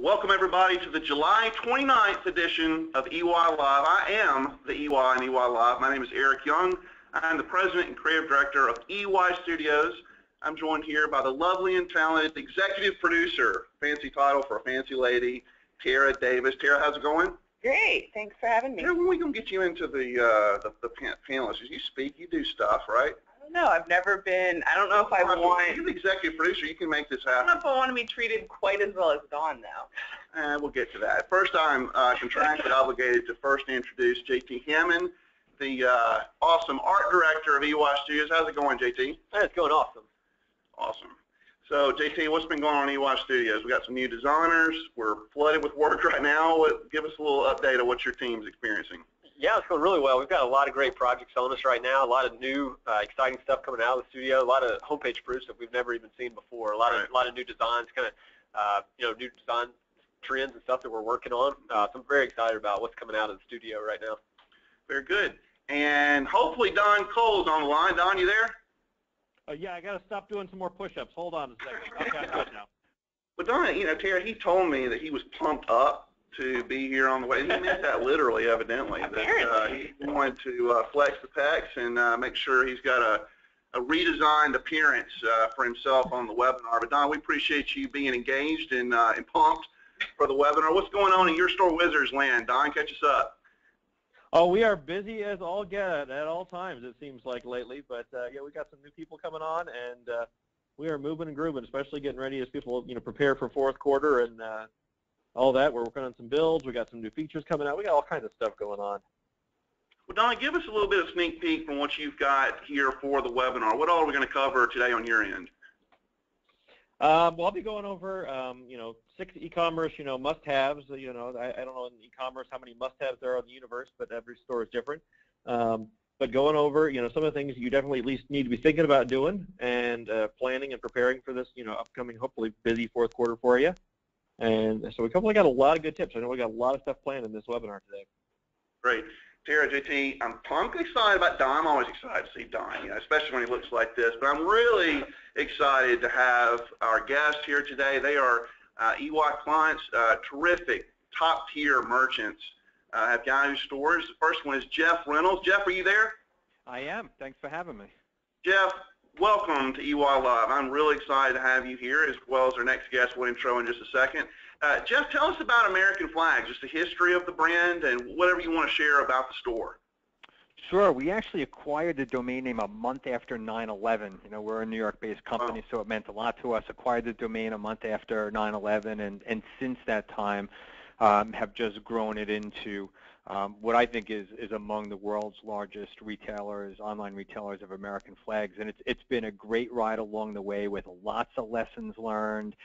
Welcome everybody to the July 29th edition of EY Live. I am the EY and EY Live. My name is Eric Young. I'm the President and Creative Director of EY Studios. I'm joined here by the lovely and talented Executive Producer, fancy title for a fancy lady, Tara Davis. Tara, how's it going? Great, thanks for having me. Tara, when are we going to get you into the panelists? You speak, you do stuff, right? I don't know, I've never been, I don't know if I want... You're the Executive Producer, you can make this happen. I don't know if I want to be treated quite as well as Dawn, though. We'll get to that. First, I'm contractually obligated to first introduce JT Hammond, the awesome art director of EY Studios. How's it going, JT? It's going awesome. Awesome. So, JT, what's been going on in EY Studios? We got some new designers. We're flooded with work right now. Give us a little update on what your team's experiencing. Yeah, it's going really well. We've got a lot of great projects on us right now, a lot of new, exciting stuff coming out of the studio, a lot of homepage proofs that we've never even seen before, a lot of new designs, kind of, new design trends and stuff that we're working on. So I'm very excited about what's coming out of the studio right now. Very good. And hopefully Don Cole's on the line. Don, you there? Yeah, I got to stop doing some more push-ups. Hold on a second. Okay, I'm good now. But Don, Tara, he told me that he was pumped up to be here on the way. He meant that literally, evidently. That he wanted to flex the pecs and make sure he's got a redesigned appearance for himself on the webinar. But Don, we appreciate you being engaged and pumped for the webinar. What's going on in your store Wizards land? Don, catch us up. Oh, we are busy as all get at all times, it seems like lately. But yeah, we got some new people coming on, and we are moving and grooving, especially getting ready as people prepare for fourth quarter and all that. We're working on some builds. We got some new features coming out. We got all kinds of stuff going on. Well, Don, give us a little bit of sneak peek from what you've got here for the webinar. What all are we going to cover today on your end? Well, I'll be going over, 6 e-commerce, must-haves. I don't know in e-commerce how many must-haves there are in the universe, but every store is different. But going over, some of the things you definitely at least need to be thinking about doing and planning and preparing for this, upcoming, hopefully busy fourth quarter for you. And so we got a lot of good tips. I know we got a lot of stuff planned in this webinar today. Great. Tara, JT, I'm pumped excited about Don. I'm always excited to see Don, especially when he looks like this. But I'm really excited to have our guests here today. They are EY clients, terrific, top-tier merchants, have Yahoo stores. The first one is Jeff Reynolds. Jeff, are you there? I am. Thanks for having me. Jeff, welcome to EY Live. I'm really excited to have you here, as well as our next guest we'll intro in just a second. Jeff, tell us about American Flags, just the history of the brand and whatever you want to share about the store. Sure. We actually acquired the domain name a month after 9/11. We're a New York-based company, so it meant a lot to us. Acquired the domain a month after 9/11, and since that time have just grown it into what I think is among the world's largest retailers, online retailers of American Flags. And it's been a great ride along the way with lots of lessons learned,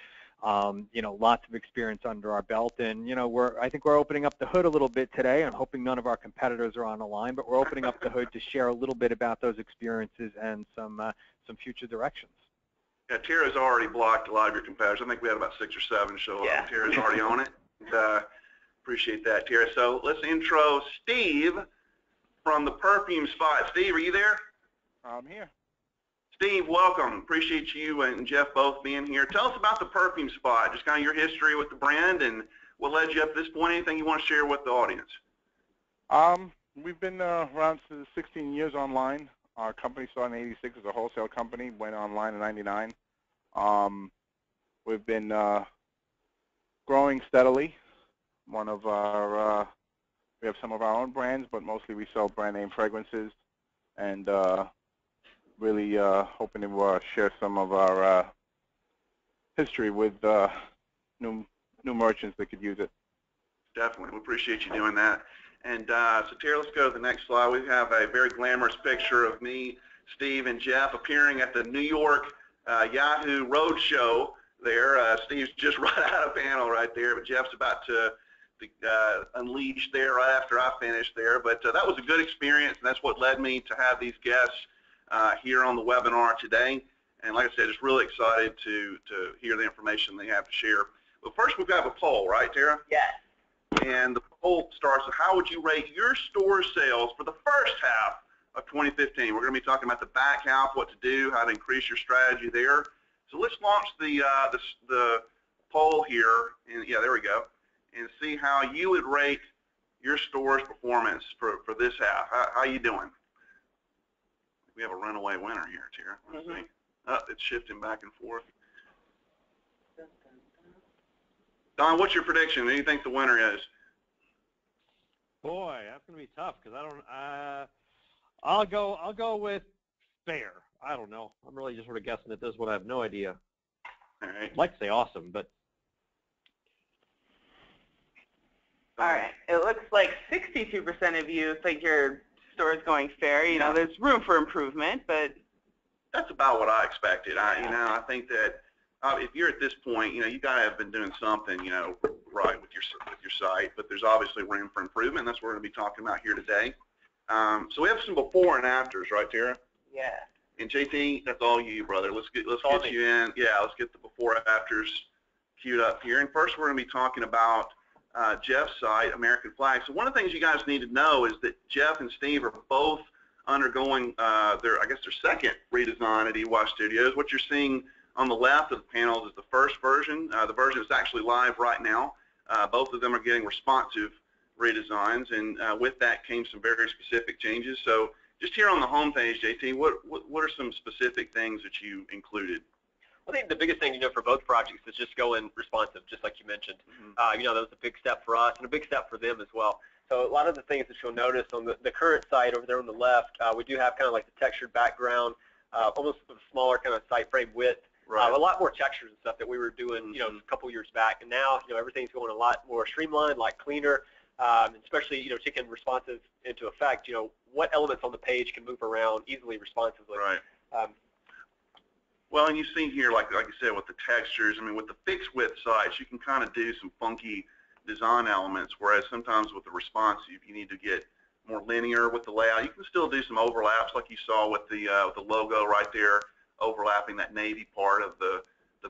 lots of experience under our belt. And, I think we're opening up the hood a little bit today. I'm hoping none of our competitors are on the line, but we're opening up the hood to share a little bit about those experiences and some future directions. Yeah, Tara's already blocked a lot of your competitors. I think we had about 6 or 7 show up. Yeah. Tara's already on it. And, appreciate that, Tara. So let's intro Steve from the Perfume Spot. Steve, are you there? I'm here. Steve, welcome. Appreciate you and Jeff both being here. Tell us about the Perfume Spot, just kind of your history with the brand and what led you up to this point. Anything you want to share with the audience? We've been around for 16 years online. Our company started in '86 as a wholesale company, went online in '99. We've been growing steadily. We have some of our own brands, but mostly we sell brand name fragrances, and really hoping to share some of our history with new merchants that could use it. Definitely. We appreciate you doing that. And so, Tara, let's go to the next slide. We have a very glamorous picture of me, Steve, and Jeff appearing at the New York Yahoo Roadshow there. Steve's just right out of panel right there, but Jeff's about to unleash there right after I finished there. But that was a good experience, and that's what led me to have these guests here on the webinar today. And like I said, just really excited to hear the information they have to share. But first, we've got a poll, right, Tara? Yes. And the poll starts with, how would you rate your store sales for the first half of 2015? We're going to be talking about the back half, what to do, how to increase your strategy there. So let's launch the poll here, and yeah, there we go, and see how you would rate your store's performance for this half. How you doing? We have a runaway winner here, Tara. Let's see. Oh, it's shifting back and forth. Don, what's your prediction? Who do you think the winner is? Boy, that's gonna be tough because I don't. I'll go with fair. I don't know. I'm really just sort of guessing at this one. I have no idea. All right. I'd like to say awesome, but All right. It looks like 62% of you think your store is going fair. You know, there's room for improvement, but That's about what I expected. I think that if you're at this point, you got to have been doing something, right with your site. But there's obviously room for improvement. And that's what we're going to be talking about here today. So we have some before and afters, right, Tara? yeah. And JT, that's all you, brother. Let's get you in. Yeah, let's get the before and afters queued up here. And first, we're going to be talking about Jeff's site, American Flag. So one of the things you guys need to know is that Jeff and Steve are both undergoing their second redesign at EWA Studios. What you're seeing on the left of the panels is the first version. The version is actually live right now. Both of them are getting responsive redesigns, and with that came some very specific changes. So just here on the home page, JT, what are some specific things that you included? I think the biggest thing, for both projects is just going responsive, just like you mentioned. That was a big step for us and a big step for them as well. So a lot of the things that you'll notice on the current site over there on the left, we do have kind of like the textured background, almost a smaller kind of site frame width, Right. a lot more textures and stuff that we were doing, a couple years back. And now, everything's going a lot more streamlined, like cleaner, especially, taking responsive into effect, what elements on the page can move around easily responsively. Right. Well, and you've seen here, like I said, with the textures, with the fixed width sites, you can kind of do some funky design elements, whereas sometimes with the responsive, you need to get more linear with the layout. You can still do some overlaps like you saw with the logo right there, overlapping that navy part of the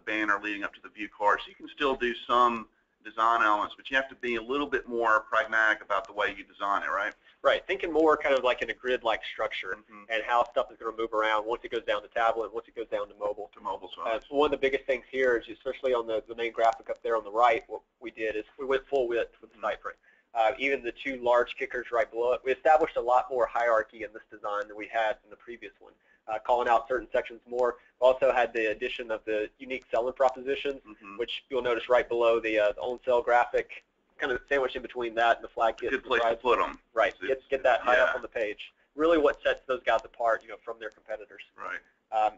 banner leading up to the view card. So you can still do some design elements, but you have to be a little bit more pragmatic about the way you design it, right? Right, thinking more kind of like in a grid-like structure and how stuff is going to move around once it goes down to tablet, once it goes down to mobile. So one of the biggest things here is, especially on the main graphic up there on the right, what we did is we went full width with the site frame. Even the two large kickers right below it, we established a lot more hierarchy in this design than we had in the previous one, calling out certain sections more. We also had the addition of the unique selling propositions, which you'll notice right below the on-sale graphic, kind of sandwiched in between that and the flag kit. Good place to put them. Right, get that high up on the page. Really what sets those guys apart, from their competitors. Right.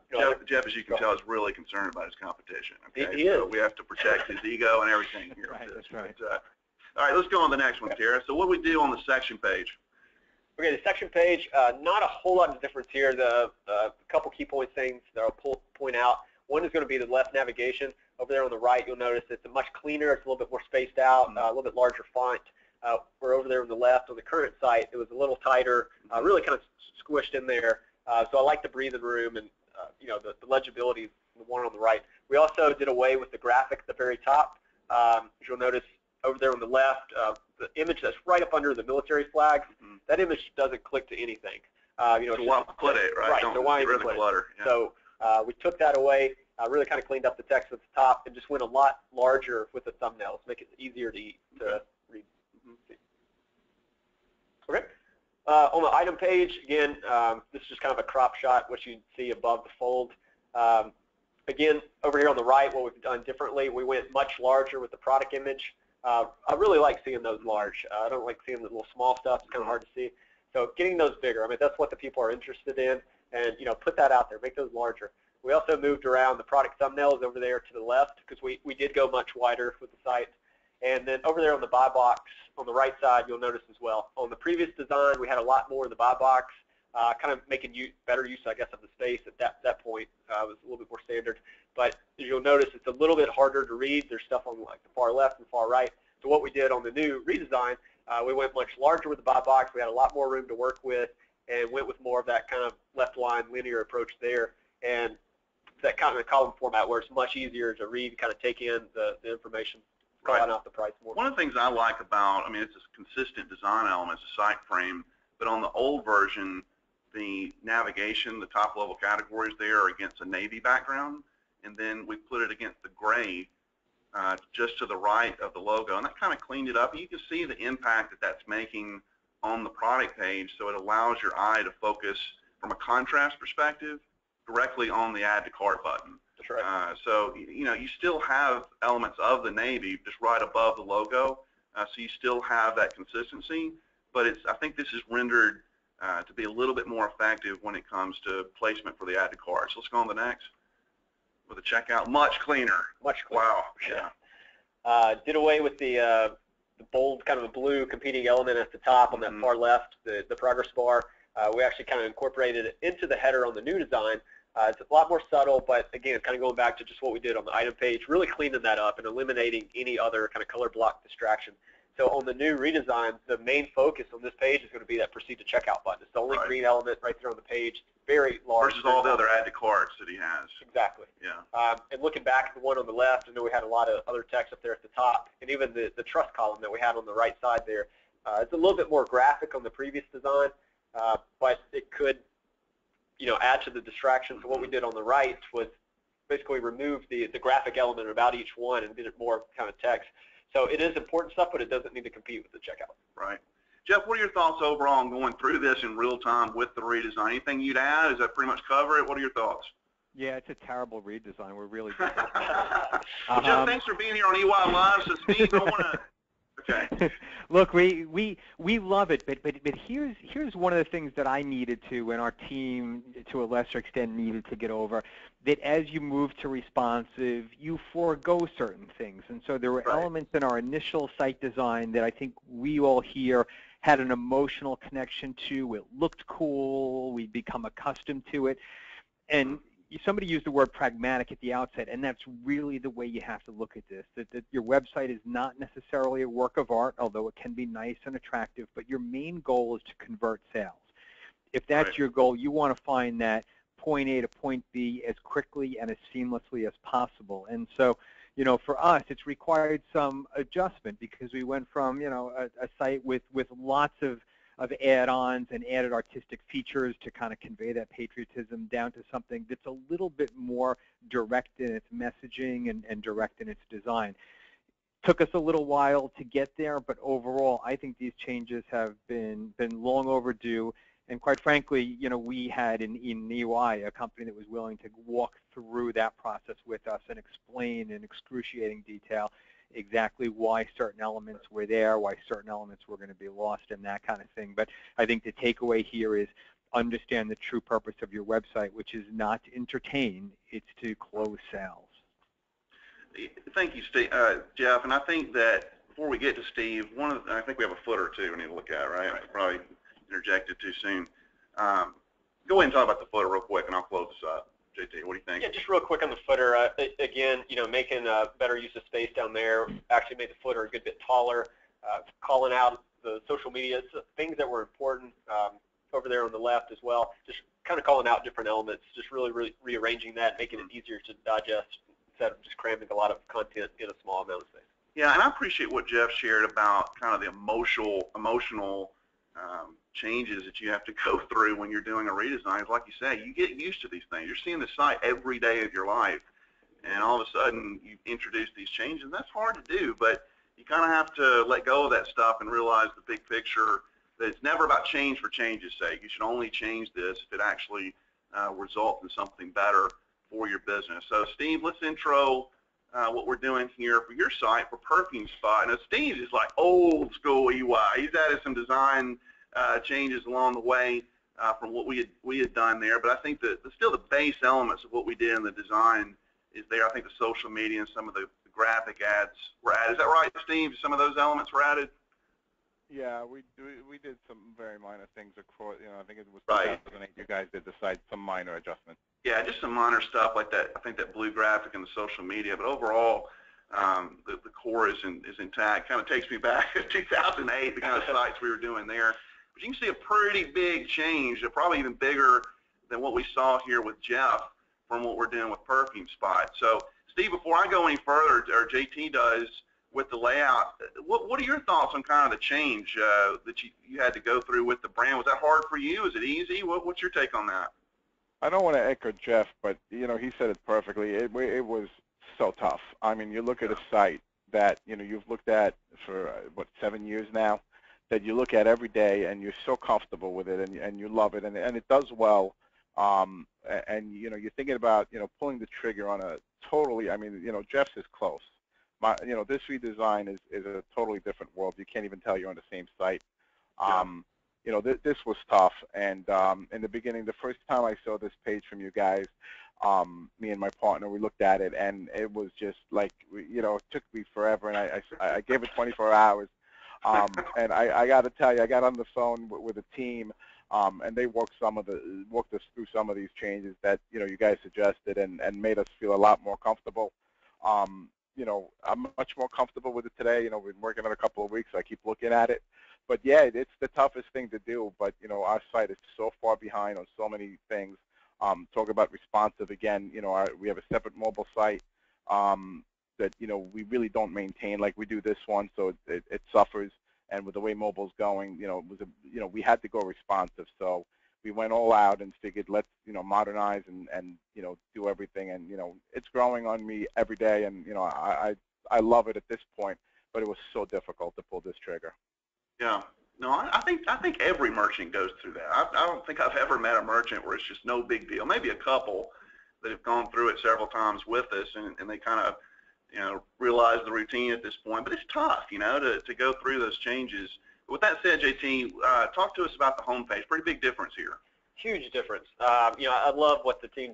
Jeff, as you can tell, is really concerned about his competition. Okay? He is. So we have to protect his ego and everything here. Right, that's right. But, all right, let's go on to the next one, Tara. So what do we do on the section page? Okay, the section page, not a whole lot of difference here. The couple key point things that I'll point out. One is going to be the left navigation. Over there on the right, you'll notice it's much cleaner. It's a little bit more spaced out, a little bit larger font. We're over there on the left on the current site. It was a little tighter, really kind of squished in there. So I like the breathing room and the legibility, the one on the right. We also did away with the graphic at the very top. As you'll notice over there on the left, the image that's right up under the military flags, that image doesn't click to anything. So why put it, right? Right, so why get rid of the clutter. Yeah. So we took that away, really kind of cleaned up the text at the top, and just went a lot larger with the thumbnails, make it easier to read. Okay. On the item page, again, this is just kind of a crop shot, what you see above the fold. Again, over here on the right, what we've done differently, we went much larger with the product image. I really like seeing those large. I don't like seeing the little small stuff. It's kind of hard to see. So getting those bigger, that's what the people are interested in, and put that out there, make those larger. We also moved around the product thumbnails over there to the left because we did go much wider with the site. And then over there on the buy box on the right side, you'll notice as well. On the previous design, we had a lot more in the buy box, kind of making better use, I guess, of the space at that point. It was a little bit more standard. But as you'll notice, it's a little bit harder to read. There's stuff on like the far left and far right. So what we did on the new redesign, we went much larger with the buy box. We had a lot more room to work with and went with more of that kind of left line linear approach there. And that kind of column format where it's much easier to read, kind of take in the information, calling out the price more. One of the things I like about, it's a consistent design element, it's a site frame, but on the old version, the navigation, the top level categories there are against a navy background, and then we put it against the gray just to the right of the logo, and that kind of cleaned it up. And you can see the impact that that's making on the product page, so it allows your eye to focus from a contrast perspective directly on the Add to Cart button. That's right. So, you know, you still have elements of the navy just right above the logo, so you still have that consistency, but I think this is rendered to be a little bit more effective when it comes to placement for the Add to Cart. So let's go on to the next. With the checkout, much cleaner. Much cleaner. Wow. Yeah. Did away with the bold kind of a blue competing element at the top on that far left, the progress bar. We actually kind of incorporated it into the header on the new design. It's a lot more subtle, but again, kind of going back to just what we did on the item page, really cleaning that up and eliminating any other kind of color block distraction. So on the new redesign, the main focus on this page is going to be that proceed to checkout button. It's the only green element right there on the page. Very large. Versus all the other Add to Carts that he has. Exactly. Yeah. And looking back at the one on the left, I know we had a lot of other text up there at the top, and even the trust column that we had on the right side there. It's a little bit more graphic on the previous design, but it could, you know, add to the distraction. So what we did on the right was basically remove the graphic element about each one and did it more kind of text. So it is important stuff, but it doesn't need to compete with the checkout. Right. Jeff, what are your thoughts overall on going through this in real time with the redesign? Anything you'd add? Does that pretty much cover it? What are your thoughts? Yeah, it's a terrible redesign. We're really Well, Jeff, thanks for being here on EY Live. So, Steve, I want to... Okay. Look, we love it, but here's one of the things that I needed to, and our team to a lesser extent needed to get over, that as you move to responsive, you forego certain things, and so there were elements in our initial site design that I think we all here had an emotional connection to. It looked cool. We'd become accustomed to it, and somebody used the word pragmatic at the outset, and that's really the way you have to look at this, that your website is not necessarily a work of art, although it can be nice and attractive, but your main goal is to convert sales. If that's your goal, you want to find that point A to point B as quickly and as seamlessly as possible. And so, you know, for us, it's required some adjustment because we went from, you know, a site with lots of add-ons and added artistic features to kind of convey that patriotism down to something that's a little bit more direct in its messaging and direct in its design. Took us a little while to get there, but overall, I think these changes have been long overdue. And quite frankly, you know, we had in EY a company that was willing to walk through that process with us and explain in excruciating detail exactly why certain elements were there, why certain elements were going to be lost, and that kind of thing. But I think the takeaway here is understand the true purpose of your website, which is not to entertain, it's to close sales. Thank you, Steve, Jeff. And I think that before we get to Steve, I think we have a footer too we need to look at, right? I probably interjected too soon. Go ahead and talk about the footer real quick, and I'll close this up. JT, what do you think? Yeah, just real quick on the footer. Again, you know, making a better use of space down there. Actually made the footer a good bit taller. Calling out the social media things that were important over there on the left as well. Just kind of calling out different elements. Just really rearranging that, making it easier to digest instead of just cramming a lot of content in a small amount of space. Yeah, and I appreciate what Jeff shared about kind of the emotional changes that you have to go through when you're doing a redesign. Like you say, you get used to these things. You're seeing the site every day of your life, and all of a sudden you introduce these changes. And that's hard to do, but you kind of have to let go of that stuff and realize the big picture, that it's never about change for change's sake. You should only change this if it actually results in something better for your business. So Steve, let's intro what we're doing here for your site for Perfume Spot. Now Steve is like old school EY. He's added some design changes along the way from what we had done there, but I think that still the base elements of what we did in the design is there. I think the social media and some of the graphic ads were added. Is that right, Steve? Some of those elements were added? Yeah, we did some very minor things across. You know, I think it was 2008. You guys did the site, some minor adjustments. Yeah, just some minor stuff like that. I think that blue graphic and the social media, but overall, the core is intact. Kind of takes me back to 2008, the kind of sites we were doing there. But you can see a pretty big change, probably even bigger than what we saw here with Jeff from what we're doing with Perfume Spot. So, Steve, before I go any further, or JT does, with the layout, what are your thoughts on kind of the change that you had to go through with the brand? Was that hard for you? Is it easy? What's your take on that? I don't want to echo Jeff, but you know, he said it perfectly. It was so tough. I mean, you look at a site that, you know, you've looked at for, 7 years now, that you look at every day and you're so comfortable with it and you love it and it does well. And, you know, you're thinking about, you know, pulling the trigger on a totally, I mean, you know, Jeff's is close. You know, this redesign is a totally different world. You can't even tell you're on the same site. You know, this was tough. And in the beginning, the first time I saw this page from you guys, me and my partner, we looked at it, and it was just like, you know, it took me forever, and I gave it 24 hours. And I got to tell you, I got on the phone with a team, and they walked us through some of these changes that, you know, you guys suggested and made us feel a lot more comfortable. You know, I'm much more comfortable with it today. You know, we've been working on it a couple of weeks, so I keep looking at it. But yeah, it's the toughest thing to do. But, you know, our site is so far behind on so many things. Talk about responsive again. You know, we have a separate mobile site that, you know, we really don't maintain like we do this one, so it suffers. And with the way mobile's going, you know, we had to go responsive. So we went all out and figured, let's, you know, modernize and you know, do everything. And, you know, it's growing on me every day. And, you know, I love it at this point, but it was so difficult to pull this trigger. Yeah. No, I think every merchant goes through that. I don't think I've ever met a merchant where it's just no big deal. Maybe a couple that have gone through it several times with us, and they kind of, you know, realize the routine at this point. But it's tough, you know, to go through those changes. With that said, JT, talk to us about the homepage. Pretty big difference here. Huge difference. You know, I love what the team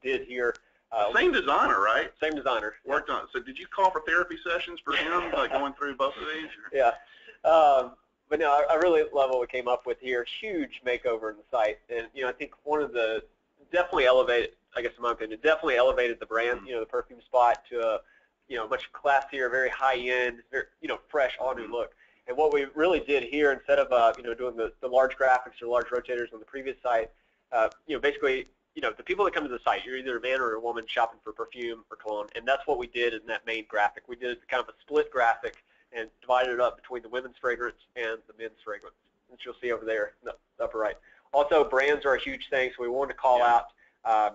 did here. Same designer, right? Same designer. Worked on it. So did you call for therapy sessions for him, like going through both of these? Or? Yeah. But no, I really love what we came up with here. Huge makeover in the site. And, you know, I think one of the definitely elevated, I guess in my opinion, definitely elevated the brand, you know, the perfume spot to a, you know, much classier, very high-end, very, you know, fresh, all-new look. And what we really did here, instead of, you know, doing the large graphics or large rotators on the previous site, you know, basically, you know, the people that come to the site, you're either a man or a woman shopping for perfume or cologne, and that's what we did in that main graphic. We did kind of a split graphic and divided it up between the women's fragrance and the men's fragrance, which you'll see over there in the upper right. Also, brands are a huge thing, so we wanted to call out, I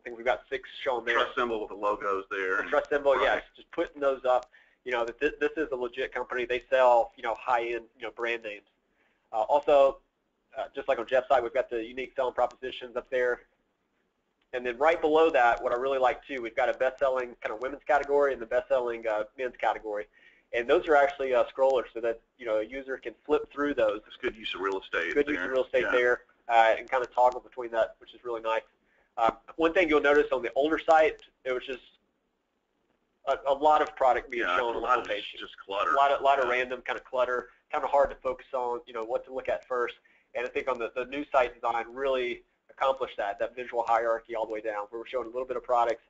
think we've got 6 shown there. Trust symbol with the logos there. The trust symbol, right. Yes, just putting those up. You know, that this is a legit company. They sell, you know, high-end, you know, brand names. Also, just like on Jeff's side, we've got the unique selling propositions up there. And then right below that, what I really like too, we've got a best-selling kind of women's category and the best-selling men's category. And those are actually scrollers, so that, you know, a user can flip through those. It's good use of real estate. Good use of real estate there, and kind of toggle between that, which is really nice. One thing you'll notice on the older site, it was just a lot of product being shown on the homepage. Just clutter. A lot of random kind of clutter, kind of hard to focus on, you know, what to look at first. And I think on the new site design really accomplished that visual hierarchy all the way down, where we're showing a little bit of products.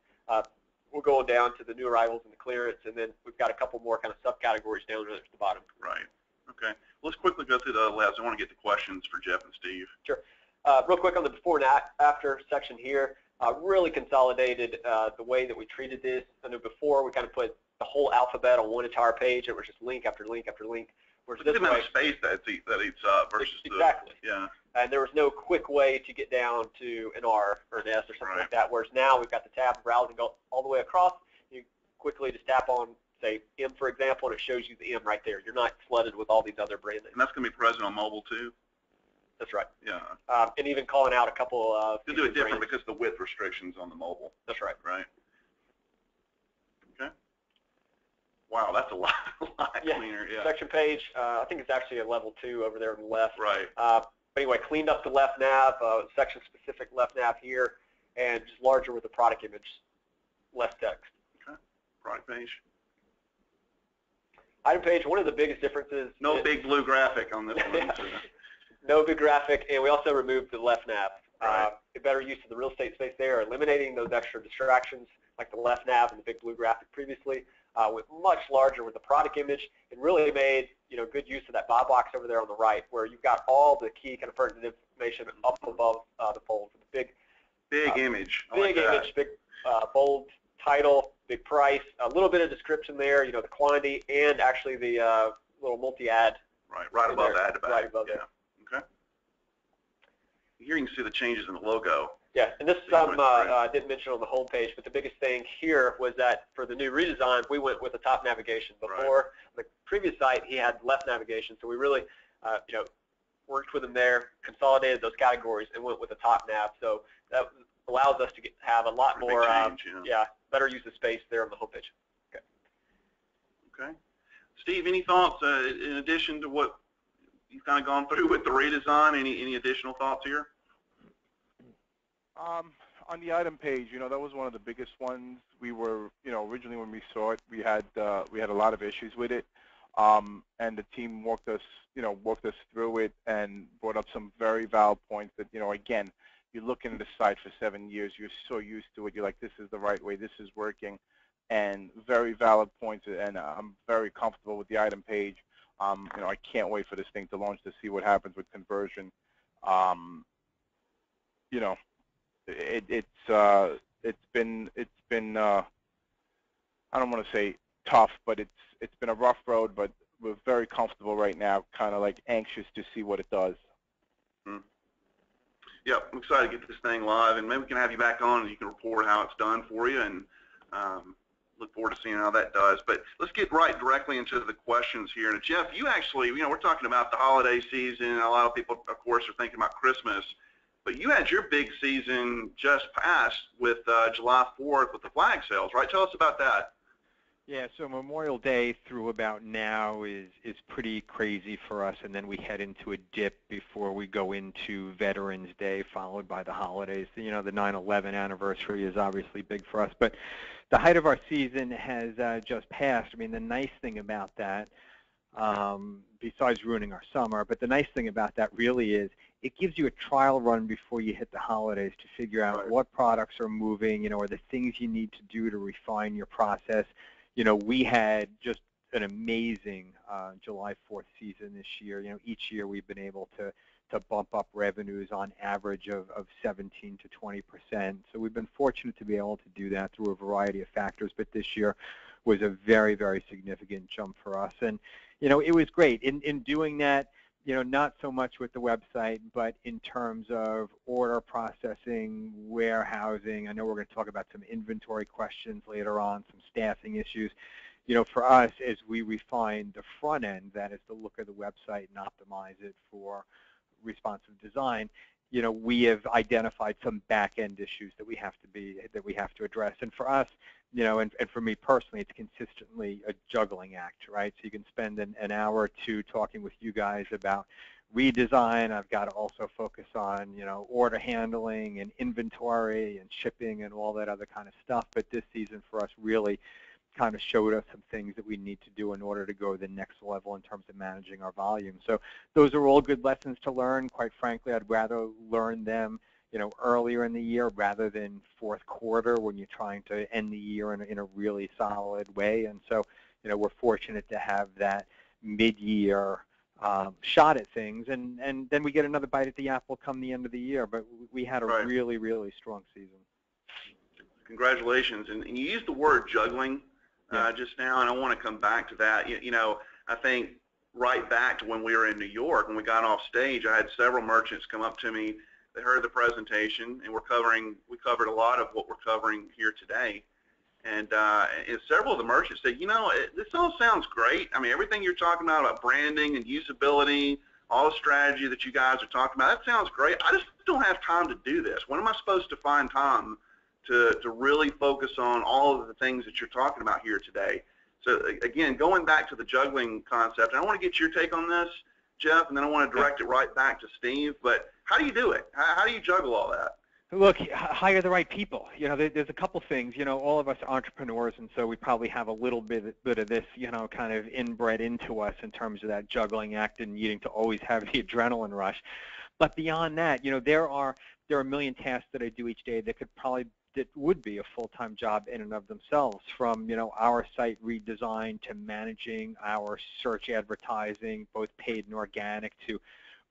We're going down to the new arrivals and the clearance, and then we've got a couple more kind of subcategories down at the bottom. Right. Okay. Let's quickly go through the labs. I want to get to questions for Jeff and Steve. Sure. Real quick on the before and after section here, really consolidated the way that we treated this. I know before we kind of put the whole alphabet on one entire page. It was just link after link after link. Look at the amount of space that eats up versus exactly. Yeah. And there was no quick way to get down to an R or an S or something like that, whereas now we've got the tab browse and go all the way across. You quickly just tap on, say, M, for example, and it shows you the M right there. You're not flooded with all these other brand names. And that's going to be present on mobile, too? That's right. Yeah. And even calling out a couple of... You'll do it different because of the width restrictions on the mobile. That's right. Right. Okay. Wow, that's a lot cleaner. Yeah. Section page, I think it's actually a level 2 over there on the left. Right. But anyway, cleaned up the left nav, section-specific left nav here, and just larger with the product image, less text. Okay. Product page. Item page, one of the biggest differences. No big blue graphic on this one. No big graphic, and we also removed the left nav. Right. A better use of the real estate space there, eliminating those extra distractions like the left nav and the big blue graphic previously. Went much larger with the product image, and really made, you know, good use of that bob box over there on the right, where you've got all the key kind of pertinent information up above the fold. Big image. Big image, big bold title, big price, a little bit of description there, you know, the quantity, and actually the little multi-ad. Right above that. Right above there. Okay. Here you can see the changes in the logo. Yeah, and this is something I didn't mention on the homepage, but the biggest thing here was that for the new redesign, we went with the top navigation. Before, the previous site, he had left navigation, so we really, worked with him there, consolidated those categories, and went with the top nav. So that allows us to have a lot more, better use of space there on the homepage. Okay. Steve, any thoughts in addition to what you've kind of gone through with the redesign? Any additional thoughts here? On the item page, that was one of the biggest ones. We were, originally when we saw it, we had a lot of issues with it, and the team walked us through it and brought up some very valid points that, again, you're looking at the site for 7 years, you're so used to it, you're like, this is the right way, this is working, and very valid points, and I'm very comfortable with the item page. I can't wait for this thing to launch to see what happens with conversion. It's been I don't want to say tough, but it's been a rough road, but we're very comfortable right now, kind of like anxious to see what it does. Yeah, I'm excited to get this thing live, and maybe we can have you back on and you can report how it's done for you, and look forward to seeing how that does. But let's get right directly into the questions here. And Jeff, you actually, we're talking about the holiday season, and a lot of people, of course, are thinking about Christmas. But you had your big season just passed with July 4th with the flag sales, right? Tell us about that. Yeah, so Memorial Day through about now is pretty crazy for us, and then we head into a dip before we go into Veterans Day, followed by the holidays. The 9/11 anniversary is obviously big for us, but the height of our season has just passed. I mean, the nice thing about that, besides ruining our summer, but the nice thing about that really is it gives you a trial run before you hit the holidays to figure out what products are moving, or the things you need to do to refine your process. We had just an amazing July 4th season this year. Each year we've been able to bump up revenues on average of 17 to 20%. So we've been fortunate to be able to do that through a variety of factors, but this year was a very, very significant jump for us. And, it was great. In doing that, not so much with the website, but in terms of order processing, warehousing. I know we're going to talk about some inventory questions later on, some staffing issues. For us, as we refine the front end, that is the look of the website and optimize it for responsive design, we have identified some back-end issues that we have to address. And for us, and for me personally, it's consistently a juggling act, right? So you can spend an hour or two talking with you guys about redesign. I've got to also focus on, order handling and inventory and shipping and all that other kind of stuff. But this season for us really kind of showed us some things that we need to do in order to go to the next level in terms of managing our volume. So those are all good lessons to learn. Quite frankly, I'd rather learn them earlier in the year rather than fourth quarter when you're trying to end the year in a really solid way. And so, we're fortunate to have that mid-year shot at things, and then we get another bite at the apple come the end of the year. But we had a really, really strong season. Congratulations. And you used the word juggling just now, and I want to come back to that. I think right back to when we were in New York, when we got off stage, I had several merchants come up to me. They heard the presentation, and we covered a lot of what we're covering here today. And several of the merchants said, this all sounds great. I mean, everything you're talking about branding and usability, all the strategy that you guys are talking about, that sounds great. I just don't have time to do this. When am I supposed to find time to really focus on all of the things that you're talking about here today? So again, going back to the juggling concept, and I want to get your take on this, Jeff, and then I want to direct it right back to Steve. But how do you do it? How do you juggle all that? Look, hire the right people. There's a couple things. All of us are entrepreneurs, and so we probably have a little bit of this, kind of inbred into us in terms of that juggling act and needing to always have the adrenaline rush. But beyond that, there are a million tasks that I do each day that would be a full-time job in and of themselves, from our site redesign to managing our search advertising, both paid and organic, to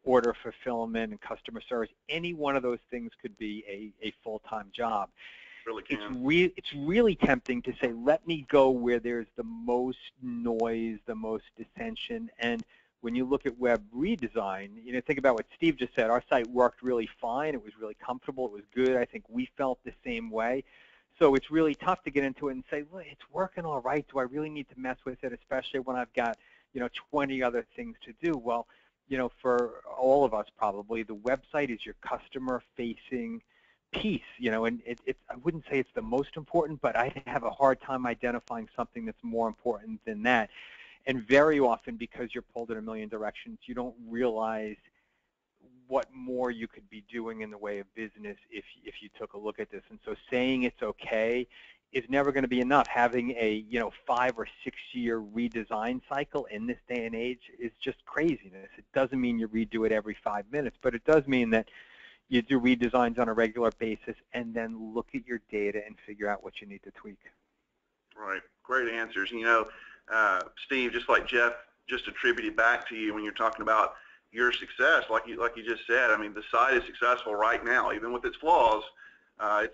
order fulfillment and customer service. Any one of those things could be a full-time job. Really can. It's really tempting to say, let me go where there's the most noise, the most dissension, and when you look at web redesign, think about what Steve just said. Our site worked really fine. It was really comfortable. It was good. I think we felt the same way. So it's really tough to get into it and say, look, it's working all right. Do I really need to mess with it, especially when I've got 20 other things to do? Well, for all of us probably, the website is your customer-facing piece, and I wouldn't say it's the most important, but I have a hard time identifying something that's more important than that. And very often, because you're pulled in a million directions, you don't realize what more you could be doing in the way of business if you took a look at this. And so saying it's okay is never going to be enough. Having a 5 or 6 year redesign cycle in this day and age is just craziness. It doesn't mean you redo it every 5 minutes, but it does mean that you do redesigns on a regular basis and then look at your data and figure out what you need to tweak. Right. Great answers. Steve, just like Jeff just attributed back to you when you're talking about your success, like you just said, I mean, the site is successful right now, even with its flaws.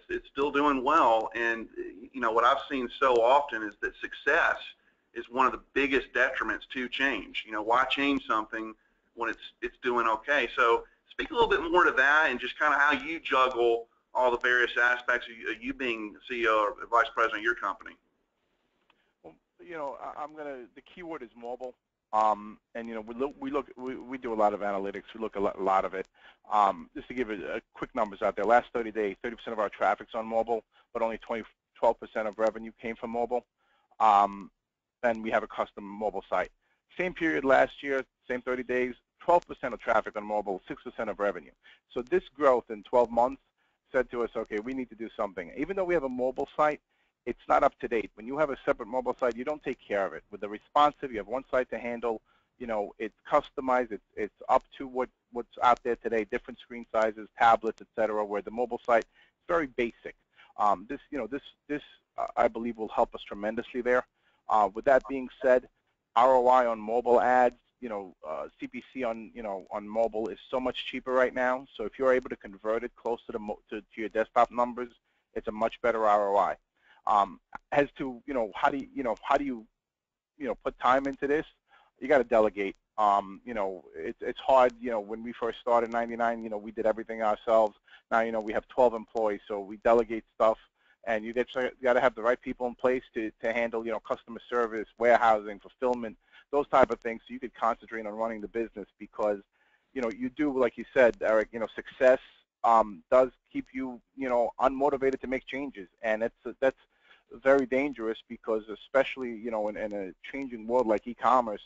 It's still doing well, and what I've seen so often is that success is one of the biggest detriments to change. Why change something when it's doing okay? So speak a little bit more to that, and just kind of how you juggle all the various aspects of you being CEO or vice president of your company. Well, the keyword is mobile. And we do a lot of analytics. We look a lot of it. Just to give it quick numbers out there, last 30 days, 30% of our traffic's on mobile, but only 12% of revenue came from mobile. And we have a custom mobile site. Same period last year, same 30 days, 12% of traffic on mobile, 6% of revenue. So this growth in 12 months said to us, okay, we need to do something. Even though we have a mobile site, it's not up to date. When you have a separate mobile site, you don't take care of it. With the responsive, you have one site to handle. It's customized. It's up to what's out there today, different screen sizes, tablets, etc. Where the mobile site is very basic. This I believe will help us tremendously there. With that being said, ROI on mobile ads, CPC on mobile is so much cheaper right now. So if you're able to convert it close to your desktop numbers, it's a much better ROI. As to how do you put time into this? You got to delegate. It's hard. When we first started in '99, we did everything ourselves. Now we have 12 employees, so we delegate stuff, and you got to have the right people in place to handle customer service, warehousing, fulfillment, those type of things, so you could concentrate on running the business. Because you do, like you said, Eric, success does keep you unmotivated to make changes, and that's very dangerous, because especially in a changing world like e-commerce,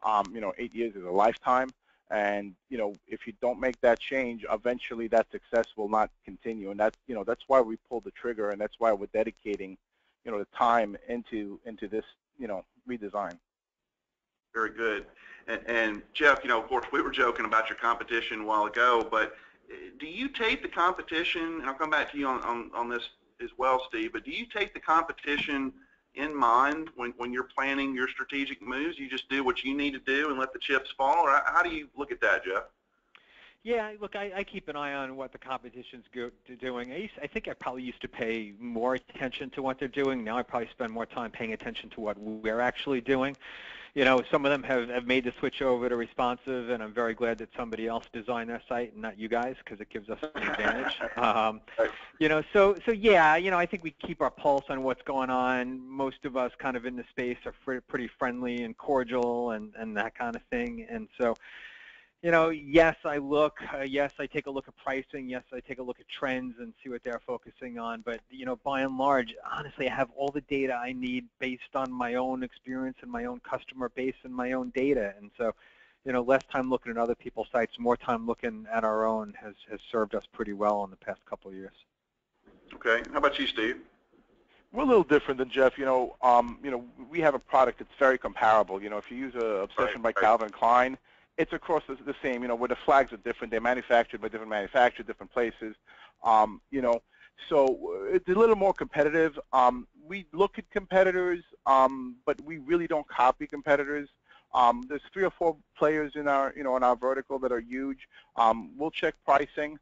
8 years is a lifetime, and if you don't make that change, eventually that success will not continue. And that's that's why we pulled the trigger, and that's why we're dedicating the time into this redesign. Very good. And Jeff, of course, we were joking about your competition a while ago, but do you take the competition, and I'll come back to you on this as well, Steve, but do you take the competition in mind when you're planning your strategic moves? You just do what you need to do and let the chips fall? Or how do you look at that, Jeff? Yeah, look, I keep an eye on what the competition's doing. I think I probably used to pay more attention to what they're doing. Now I probably spend more time paying attention to what we're actually doing. Some of them have made the switch over to responsive, and I'm very glad that somebody else designed their site and not you guys, because it gives us an advantage. So yeah, I think we keep our pulse on what's going on. Most of us kind of in the space are pretty friendly and cordial and that kind of thing. And so, yes, I look. Yes, I take a look at pricing. Yes, I take a look at trends and see what they're focusing on. But, by and large, honestly, I have all the data I need based on my own experience and my own customer base and my own data. And so, less time looking at other people's sites, more time looking at our own has served us pretty well in the past couple of years. Okay. How about you, Steve? We're a little different than Jeff. We have a product that's very comparable. If you use Obsession by Calvin Klein, it's across the same, where the flags are different. They're manufactured by different manufacturers, different places. So it's a little more competitive. We look at competitors, but we really don't copy competitors. There's 3 or 4 players in our, in our vertical that are huge. We'll check pricing.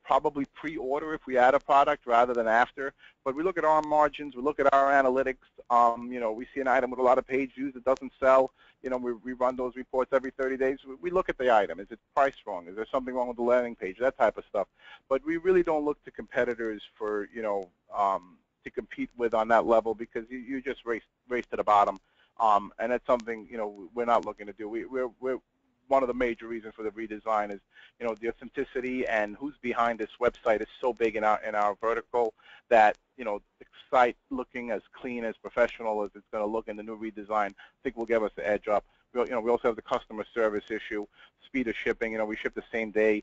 probably pre-order if we add a product rather than after. But we look at our margins, we look at our analytics. You know, we see an item with a lot of page views that doesn't sell. You know, we run those reports every 30 days. We look at the item. Is it priced wrong? Is there something wrong with the landing page? That type of stuff. But we really don't look to competitors for, you know, to compete with on that level, because you just race to the bottom. And that's something, you know, we're not looking to do. We're one of the major reasons for the redesign is, you know, the authenticity and who's behind this website is so big in our vertical that, you know, the site looking as clean, as professional as it's going to look in the new redesign, I think will give us the edge up. You know, we also have the customer service issue, speed of shipping. You know, we ship the same day,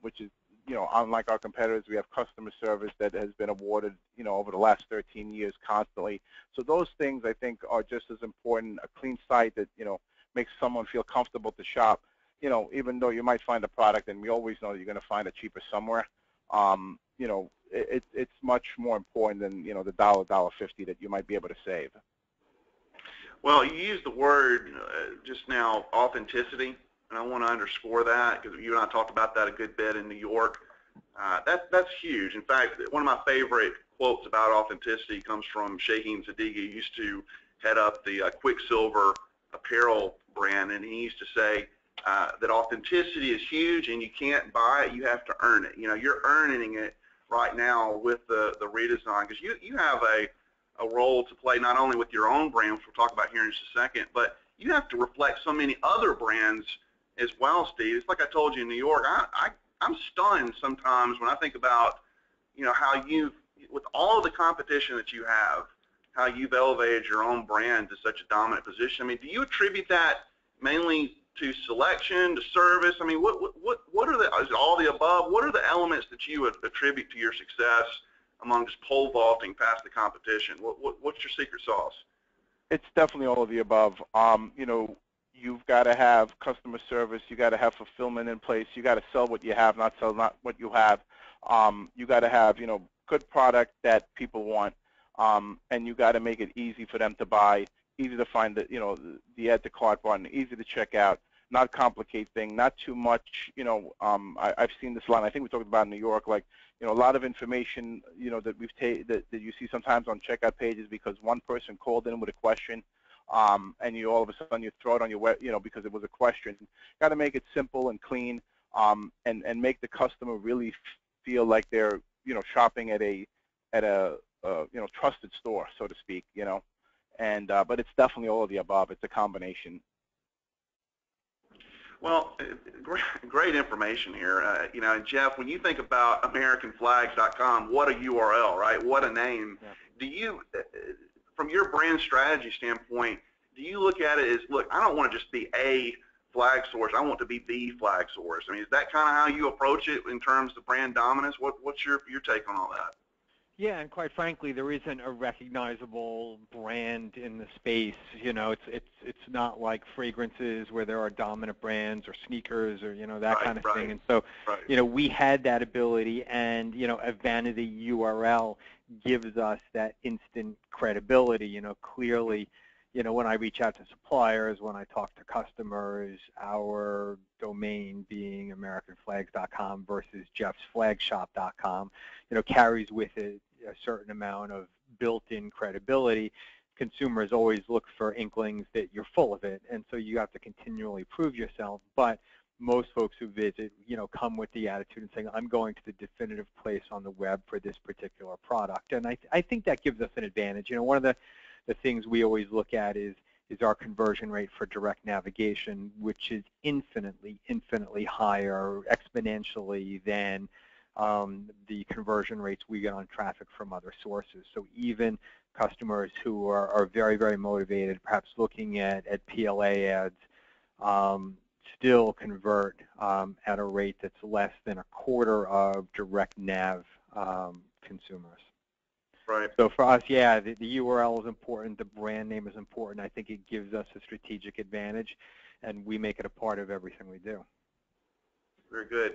which is, you know, unlike our competitors, we have customer service that has been awarded, you know, over the last 13 years constantly. So those things, I think, are just as important. A clean site that, you know, makes someone feel comfortable to shop, you know, even though you might find a product, and we always know that you're going to find it cheaper somewhere. You know, it's much more important than, you know, the $1.50 that you might be able to save. Well, you used the word just now, authenticity, and I want to underscore that because you and I talked about that a good bit in New York. That's huge. In fact, one of my favorite quotes about authenticity comes from Shaheen Zadige. He used to head up the Quicksilver apparel brand, and he used to say that authenticity is huge, and you can't buy it, you have to earn it. You know, you're earning it right now with the redesign, because you have a role to play not only with your own brand, which we'll talk about here in just a second, but you have to reflect so many other brands as well, Steve. It's like I told you in New York, I'm stunned sometimes when I think about, you know, how you, with all the competition that you have, how you've elevated your own brand to such a dominant position. I mean, do you attribute that mainly to selection, to service? I mean, what are the, is it all the above? What are the elements that you would attribute to your success among just pole vaulting past the competition? What's your secret sauce? It's definitely all of the above. You know, you've got to have customer service. You got to have fulfillment in place. You got to sell what you have, not what you have. You got to have, you know, good product that people want. And you got to make it easy for them to buy, easy to find the, you know, the add to cart button, easy to check out, not complicate things, not too much. You know, I've seen this a lot. I think we talked about in New York, like, you know, a lot of information, you know, that that you see sometimes on checkout pages because one person called in with a question, and you all of a sudden you throw it on your web, you know, because it was a question. Got to make it simple and clean, and make the customer really feel like they're, you know, shopping at a you know, trusted store, so to speak, you know, and but it's definitely all of the above. It's a combination. Well, great information here. You know, and Jeff, when you think about AmericanFlags.com, what a URL, right? What a name. Yeah. Do you, from your brand strategy standpoint, do you look at it as, look, I don't want to just be a flag source. I want to be the flag source. I mean, is that kind of how you approach it in terms of brand dominance? What's your take on all that? Yeah, and quite frankly, there isn't a recognizable brand in the space. You know, it's not like fragrances where there are dominant brands, or sneakers, or, you know, that kind of thing. And so, you know, we had that ability, and, you know, a vanity URL gives us that instant credibility. You know, clearly, you know, when I reach out to suppliers, when I talk to customers, our domain being AmericanFlags.com versus Jeff'sFlagShop.com, you know, carries with it a certain amount of built-in credibility. Consumers always look for inklings that you're full of it, and so you have to continually prove yourself. But most folks who visit, you know, come with the attitude and saying, I'm going to the definitive place on the web for this particular product. And I think that gives us an advantage. You know, one of the things we always look at is our conversion rate for direct navigation, which is infinitely higher, exponentially, than the conversion rates we get on traffic from other sources. So even customers who are very, very motivated, perhaps looking at PLA ads, still convert at a rate that's less than a quarter of direct nav consumers. Right. So for us, yeah, the URL is important, the brand name is important. I think it gives us a strategic advantage, and we make it a part of everything we do. Very good.